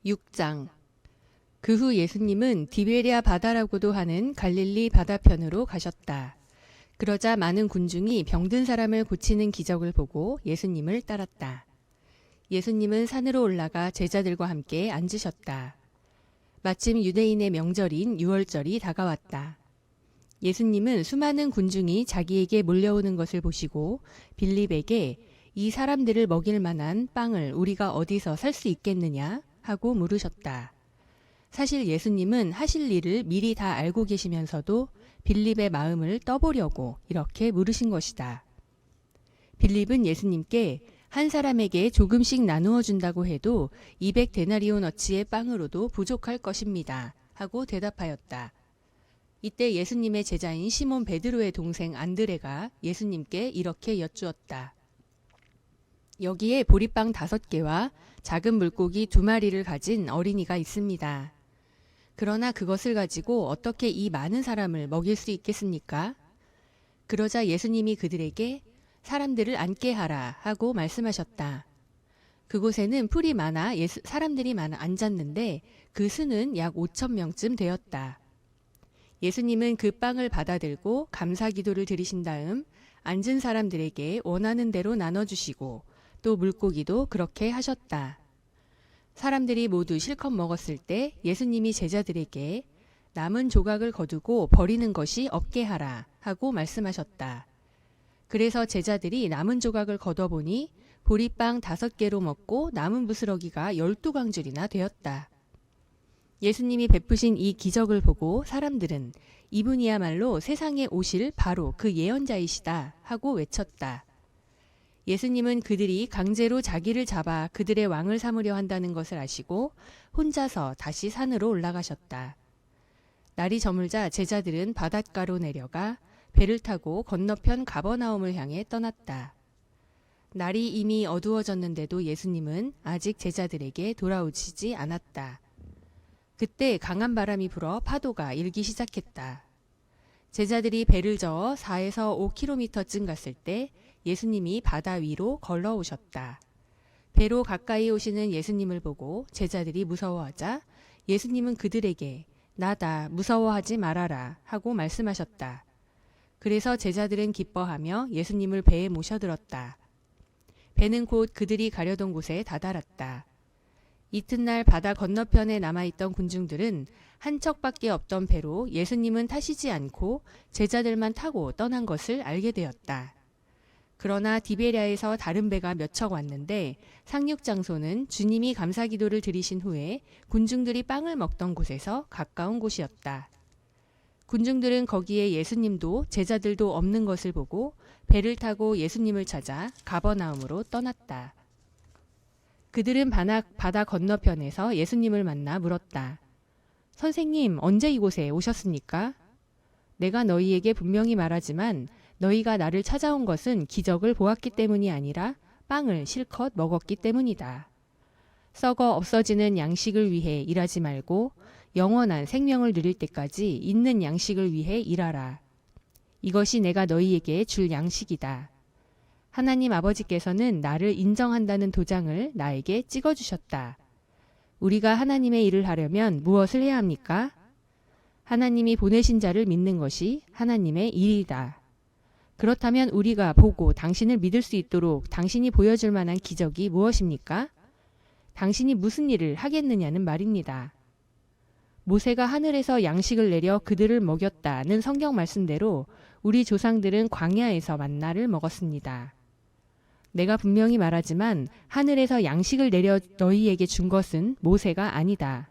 6장. 그 후 예수님은 디베랴 바다라고도 하는 갈릴리 바다편으로 가셨다. 그러자 많은 군중이 병든 사람을 고치는 기적을 보고 예수님을 따랐다. 예수님은 산으로 올라가 제자들과 함께 앉으셨다. 마침 유대인의 명절인 유월절이 다가왔다. 예수님은 수많은 군중이 자기에게 몰려오는 것을 보시고 빌립에게 이 사람들을 먹일 만한 빵을 우리가 어디서 살 수 있겠느냐 하고 물으셨다. 사실 예수님은 하실 일을 미리 다 알고 계시면서도 빌립의 마음을 떠보려고 이렇게 물으신 것이다. 빌립은 예수님께 한 사람에게 조금씩 나누어 준다고 해도 200데나리온어치의 빵으로도 부족할 것입니다 하고 대답하였다. 이때 예수님의 제자인 시몬 베드로의 동생 안드레가 예수님께 이렇게 여쭈었다. 여기에 보리빵 5개와 작은 물고기 2마리를 가진 어린이가 있습니다. 그러나 그것을 가지고 어떻게 이 많은 사람을 먹일 수 있겠습니까? 그러자 예수님이 그들에게 사람들을 앉게 하라 하고 말씀하셨다. 그곳에는 풀이 많아 사람들이 많아 앉았는데 그 수는 약 5,000명쯤 되었다. 예수님은 그 빵을 받아들고 감사 기도를 드리신 다음 앉은 사람들에게 원하는 대로 나눠주시고 또 물고기도 그렇게 하셨다. 사람들이 모두 실컷 먹었을 때 예수님이 제자들에게 남은 조각을 거두고 버리는 것이 없게 하라 하고 말씀하셨다. 그래서 제자들이 남은 조각을 거둬보니 보리빵 5개로 먹고 남은 부스러기가 12광줄이나 되었다. 예수님이 베푸신 이 기적을 보고 사람들은 이분이야말로 세상에 오실 바로 그 예언자이시다 하고 외쳤다. 예수님은 그들이 강제로 자기를 잡아 그들의 왕을 삼으려 한다는 것을 아시고 혼자서 다시 산으로 올라가셨다. 날이 저물자 제자들은 바닷가로 내려가 배를 타고 건너편 가버나움을 향해 떠났다. 날이 이미 어두워졌는데도 예수님은 아직 제자들에게 돌아오시지 않았다. 그때 강한 바람이 불어 파도가 일기 시작했다. 제자들이 배를 저어 4에서 5km쯤 갔을 때 예수님이 바다 위로 걸러오셨다. 배로 가까이 오시는 예수님을 보고 제자들이 무서워하자 예수님은 그들에게 나다 무서워하지 말아라 하고 말씀하셨다. 그래서 제자들은 기뻐하며 예수님을 배에 모셔들었다. 배는 곧 그들이 가려던 곳에 다다랐다. 이튿날 바다 건너편에 남아있던 군중들은 한 척밖에 없던 배로 예수님은 타시지 않고 제자들만 타고 떠난 것을 알게 되었다. 그러나 디베랴에서 다른 배가 몇 척 왔는데 상륙장소는 주님이 감사기도를 드리신 후에 군중들이 빵을 먹던 곳에서 가까운 곳이었다. 군중들은 거기에 예수님도 제자들도 없는 것을 보고 배를 타고 예수님을 찾아 가버나움으로 떠났다. 그들은 바다 건너편에서 예수님을 만나 물었다. 선생님, 언제 이곳에 오셨습니까? 내가 너희에게 분명히 말하지만 너희가 나를 찾아온 것은 기적을 보았기 때문이 아니라 빵을 실컷 먹었기 때문이다. 썩어 없어지는 양식을 위해 일하지 말고 영원한 생명을 누릴 때까지 있는 양식을 위해 일하라. 이것이 내가 너희에게 줄 양식이다. 하나님 아버지께서는 나를 인정한다는 도장을 나에게 찍어주셨다. 우리가 하나님의 일을 하려면 무엇을 해야 합니까? 하나님이 보내신 자를 믿는 것이 하나님의 일이다. 그렇다면 우리가 보고 당신을 믿을 수 있도록 당신이 보여줄 만한 기적이 무엇입니까? 당신이 무슨 일을 하겠느냐는 말입니다. 모세가 하늘에서 양식을 내려 그들을 먹였다는 성경 말씀대로 우리 조상들은 광야에서 만나를 먹었습니다. 내가 분명히 말하지만 하늘에서 양식을 내려 너희에게 준 것은 모세가 아니다.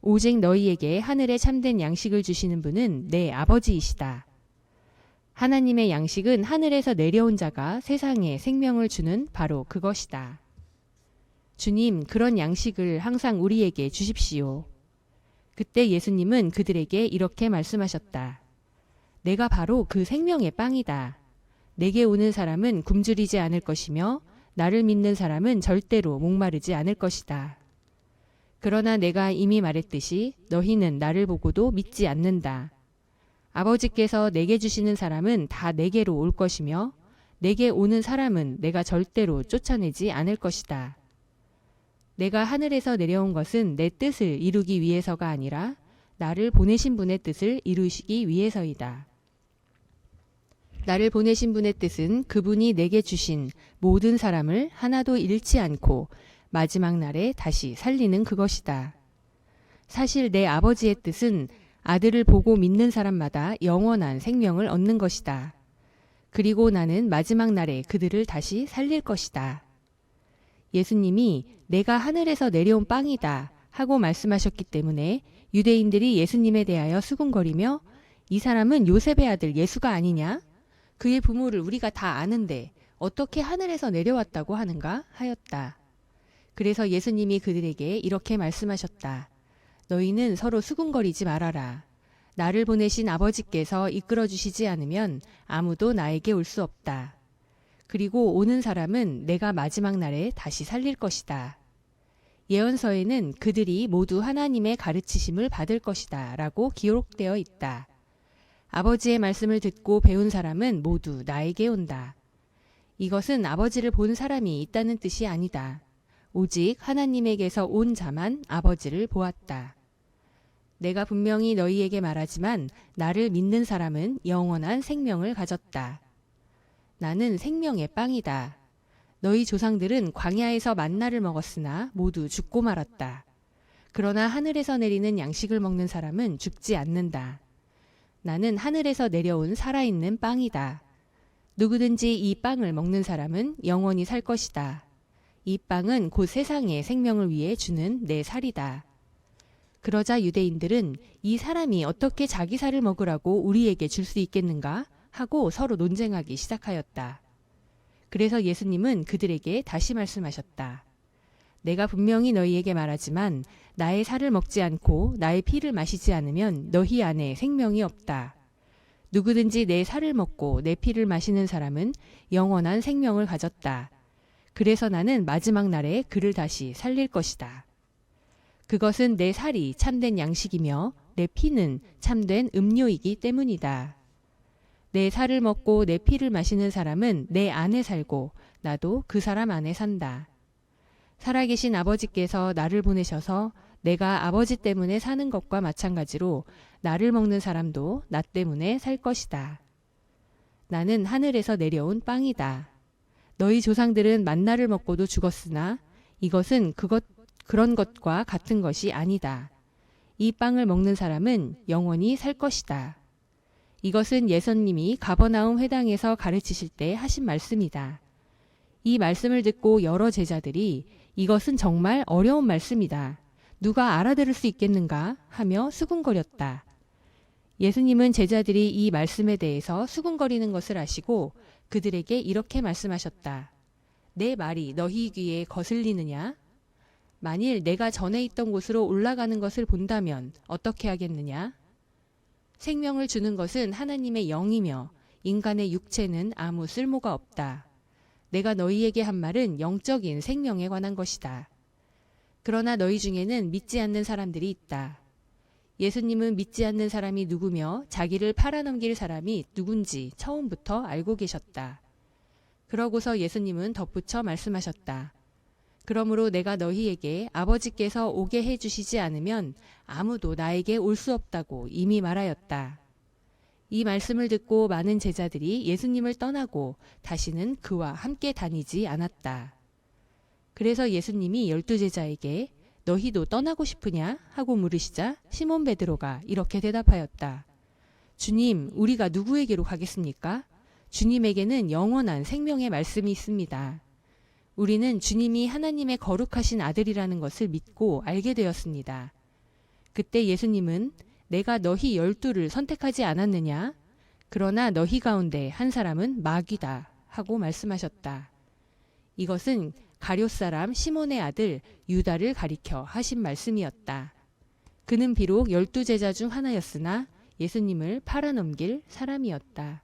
오직 너희에게 하늘에 참된 양식을 주시는 분은 내 아버지이시다. 하나님의 양식은 하늘에서 내려온 자가 세상에 생명을 주는 바로 그것이다. 주님, 그런 양식을 항상 우리에게 주십시오. 그때 예수님은 그들에게 이렇게 말씀하셨다. 내가 바로 그 생명의 빵이다. 내게 오는 사람은 굶주리지 않을 것이며 나를 믿는 사람은 절대로 목마르지 않을 것이다. 그러나 내가 이미 말했듯이 너희는 나를 보고도 믿지 않는다. 아버지께서 내게 주시는 사람은 다 내게로 올 것이며 내게 오는 사람은 내가 절대로 쫓아내지 않을 것이다. 내가 하늘에서 내려온 것은 내 뜻을 이루기 위해서가 아니라 나를 보내신 분의 뜻을 이루시기 위해서이다. 나를 보내신 분의 뜻은 그분이 내게 주신 모든 사람을 하나도 잃지 않고 마지막 날에 다시 살리는 그것이다. 사실 내 아버지의 뜻은 아들을 보고 믿는 사람마다 영원한 생명을 얻는 것이다. 그리고 나는 마지막 날에 그들을 다시 살릴 것이다. 예수님이 내가 하늘에서 내려온 빵이다 하고 말씀하셨기 때문에 유대인들이 예수님에 대하여 수군거리며 이 사람은 요셉의 아들 예수가 아니냐? 그의 부모를 우리가 다 아는데 어떻게 하늘에서 내려왔다고 하는가? 하였다. 그래서 예수님이 그들에게 이렇게 말씀하셨다. 너희는 서로 수군거리지 말아라. 나를 보내신 아버지께서 이끌어 주시지 않으면 아무도 나에게 올 수 없다. 그리고 오는 사람은 내가 마지막 날에 다시 살릴 것이다. 예언서에는 그들이 모두 하나님의 가르치심을 받을 것이다 라고 기록되어 있다. 아버지의 말씀을 듣고 배운 사람은 모두 나에게 온다. 이것은 아버지를 본 사람이 있다는 뜻이 아니다. 오직 하나님에게서 온 자만 아버지를 보았다. 내가 분명히 너희에게 말하지만 나를 믿는 사람은 영원한 생명을 가졌다. 나는 생명의 빵이다. 너희 조상들은 광야에서 만나를 먹었으나 모두 죽고 말았다. 그러나 하늘에서 내리는 양식을 먹는 사람은 죽지 않는다. 나는 하늘에서 내려온 살아있는 빵이다. 누구든지 이 빵을 먹는 사람은 영원히 살 것이다. 이 빵은 곧 세상의 생명을 위해 주는 내 살이다. 그러자 유대인들은 이 사람이 어떻게 자기 살을 먹으라고 우리에게 줄 수 있겠는가 하고 서로 논쟁하기 시작하였다. 그래서 예수님은 그들에게 다시 말씀하셨다. 내가 분명히 너희에게 말하지만 나의 살을 먹지 않고 나의 피를 마시지 않으면 너희 안에 생명이 없다. 누구든지 내 살을 먹고 내 피를 마시는 사람은 영원한 생명을 가졌다. 그래서 나는 마지막 날에 그를 다시 살릴 것이다. 그것은 내 살이 참된 양식이며 내 피는 참된 음료이기 때문이다. 내 살을 먹고 내 피를 마시는 사람은 내 안에 살고 나도 그 사람 안에 산다. 살아계신 아버지께서 나를 보내셔서 내가 아버지 때문에 사는 것과 마찬가지로 나를 먹는 사람도 나 때문에 살 것이다. 나는 하늘에서 내려온 빵이다. 너희 조상들은 만나를 먹고도 죽었으나 이것은 그런 것과 같은 것이 아니다. 이 빵을 먹는 사람은 영원히 살 것이다. 이것은 예수님이 가버나움 회당에서 가르치실 때 하신 말씀이다. 이 말씀을 듣고 여러 제자들이 이것은 정말 어려운 말씀이다. 누가 알아들을 수 있겠는가 하며 수군거렸다. 예수님은 제자들이 이 말씀에 대해서 수군거리는 것을 아시고 그들에게 이렇게 말씀하셨다. 내 말이 너희 귀에 거슬리느냐? 만일 내가 전에 있던 곳으로 올라가는 것을 본다면 어떻게 하겠느냐? 생명을 주는 것은 하나님의 영이며 인간의 육체는 아무 쓸모가 없다. 내가 너희에게 한 말은 영적인 생명에 관한 것이다. 그러나 너희 중에는 믿지 않는 사람들이 있다. 예수님은 믿지 않는 사람이 누구며 자기를 팔아넘길 사람이 누군지 처음부터 알고 계셨다. 그러고서 예수님은 덧붙여 말씀하셨다. 그러므로 내가 너희에게 아버지께서 오게 해주시지 않으면 아무도 나에게 올 수 없다고 이미 말하였다. 이 말씀을 듣고 많은 제자들이 예수님을 떠나고 다시는 그와 함께 다니지 않았다. 그래서 예수님이 12제자에게 너희도 떠나고 싶으냐? 하고 물으시자 시몬 베드로가 이렇게 대답하였다. 주님, 우리가 누구에게로 가겠습니까? 주님에게는 영원한 생명의 말씀이 있습니다. 우리는 주님이 하나님의 거룩하신 아들이라는 것을 믿고 알게 되었습니다. 그때 예수님은 내가 너희 12를 선택하지 않았느냐? 그러나 너희 가운데 한 사람은 마귀다 하고 말씀하셨다. 이것은 가룟 사람 시몬의 아들 유다를 가리켜 하신 말씀이었다. 그는 비록 12제자 중 하나였으나 예수님을 팔아넘길 사람이었다.